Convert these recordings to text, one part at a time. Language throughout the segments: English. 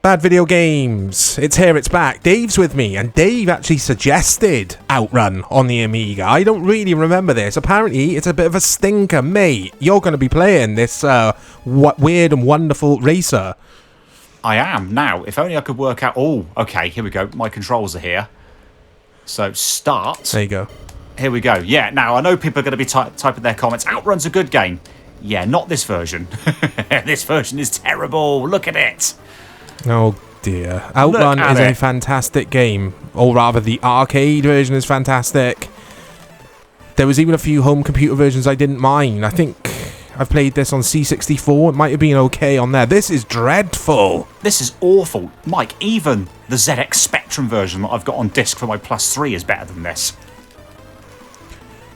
Bad Video Games. It's here, it's back. Dave's with me, and Dave actually suggested OutRun on the Amiga. I don't really remember this. Apparently, it's a bit of a stinker. Mate, you're going to be playing this weird and wonderful racer. I am. Now, if only I could work out... Oh, okay, here we go. My controls are here. So, start. There you go. Here we go. Yeah, now, I know people are going to be typing their comments. OutRun's a good game. Yeah, not this version. This version is terrible. Look at it. Oh dear. OutRun is a fantastic game. Or rather, the arcade version is fantastic. There was even a few home computer versions I didn't mind. I think I've played this on C64. It might have been okay on there. This is dreadful. This is awful. Mike, even the ZX Spectrum version that I've got on disc for my Plus 3 is better than this.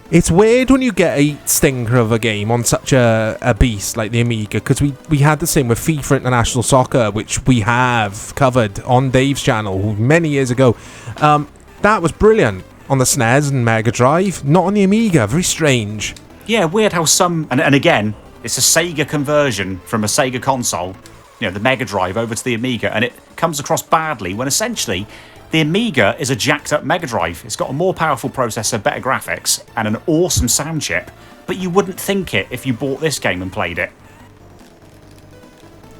It's weird when you get a stinker of a game on such a beast like the Amiga, because we had the same with FIFA International Soccer, which we have covered on Dave's channel many years ago. That was brilliant on the SNES and Mega Drive, not on the Amiga. Very strange. Yeah, weird how some... And again, it's a Sega conversion from a Sega console, you know, the Mega Drive over to the Amiga, and it comes across badly when essentially... The Amiga is a jacked-up Mega Drive. It's got a more powerful processor, better graphics, and an awesome sound chip, but you wouldn't think it if you bought this game and played it.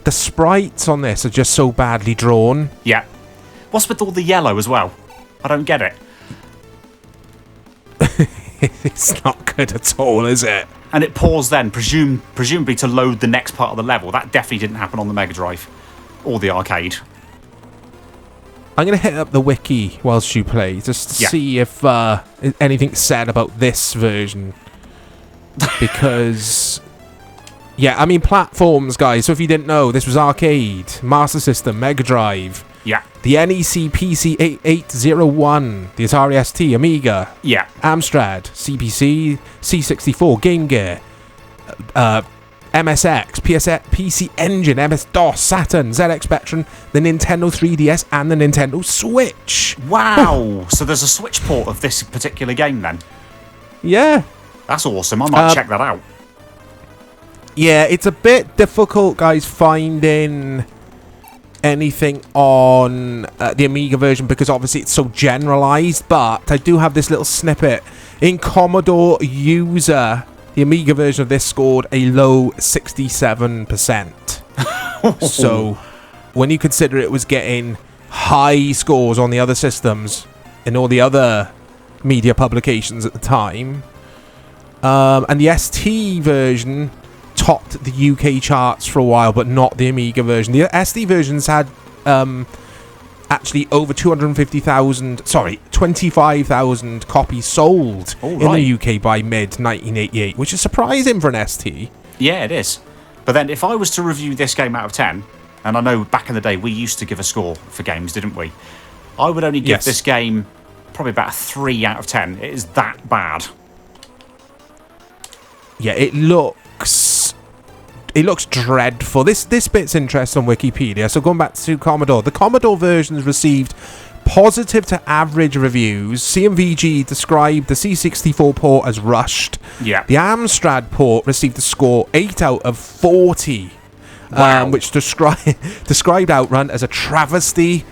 The sprites on this are just so badly drawn. Yeah. What's with all the yellow as well? I don't get it. It's not good at all, is it? And it paused then, presumably to load the next part of the level. That definitely didn't happen on the Mega Drive or the arcade. I'm going to hit up the wiki whilst you play, just to see if anything's said about this version. Because, yeah, I mean, platforms, guys. So if you didn't know, this was arcade, Master System, Mega Drive. Yeah. The NEC PC 8801, the Atari ST, Amiga. Yeah. Amstrad, CPC, C64, Game Gear. MSX, PC Engine, MS-DOS, Saturn, ZX Spectrum, the Nintendo 3DS, and the Nintendo Switch. Wow! So there's a Switch port of this particular game then? Yeah. That's awesome. I might check that out. Yeah, it's a bit difficult, guys, finding anything on the Amiga version because obviously it's so generalized, but I do have this little snippet. In Commodore User... The Amiga version of this scored a low 67%. So, when you consider it was getting high scores on the other systems and all the other media publications at the time, and the ST version topped the UK charts for a while, but not the Amiga version. The ST versions had actually over 25,000 copies sold in the UK by mid-1988, which is surprising for an ST. Yeah, it is. But then if I was to review this game out of 10, and I know back in the day we used to give a score for games, didn't we? I would only give this game probably about a 3 out of 10. It is that bad. Yeah, it looks dreadful. This bit's interesting on Wikipedia. So going back to Commodore, the Commodore versions received positive to average reviews. CMVG described the C64 port as rushed. Yeah. The Amstrad port received a score 8 out of 40, which described OutRun as a travesty.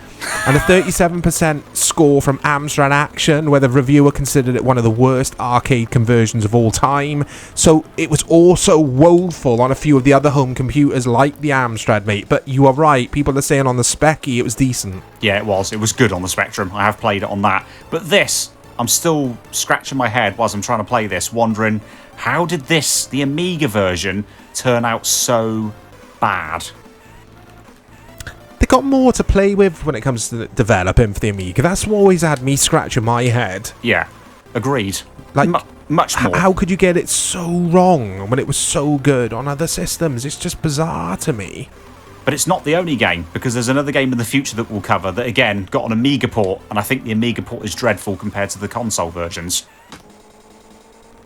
And a 37% score from Amstrad Action, where the reviewer considered it one of the worst arcade conversions of all time. So it was also woeful on a few of the other home computers like the Amstrad, mate. But you are right, people are saying on the Specky it was decent. Yeah, it was. It was good on the Spectrum. I have played it on that. But this, I'm still scratching my head whilst I'm trying to play this, wondering, how did this, the Amiga version, turn out so bad? They got more to play with when it comes to developing for the Amiga. That's what always had me scratching my head. Yeah, agreed. Like, much more. How could you get it so wrong when it was so good on other systems? It's just bizarre to me. But it's not the only game, because there's another game in the future that we'll cover that, again, got an Amiga port, and I think the Amiga port is dreadful compared to the console versions.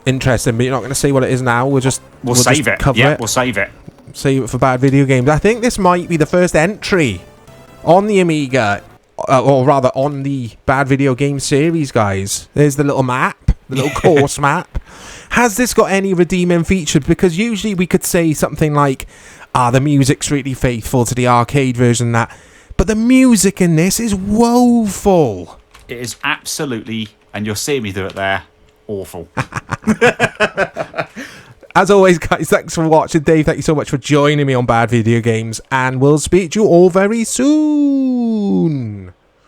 Interesting, but you're not going to say what it is now. We'll save it. Cover it. We'll save it. Save it for Bad Video Games. I think this might be the first entry on the Amiga, or rather on the Bad Video Game series, guys. There's the little map, the little course map. Has this got any redeeming features? Because usually we could say something like, the music's really faithful to the arcade version, that, but the music in this is woeful. It is absolutely, and you're seeing me do it there, awful. As always, guys, thanks for watching. Dave, thank you so much for joining me on Bad Video Games, and we'll speak to you all very soon.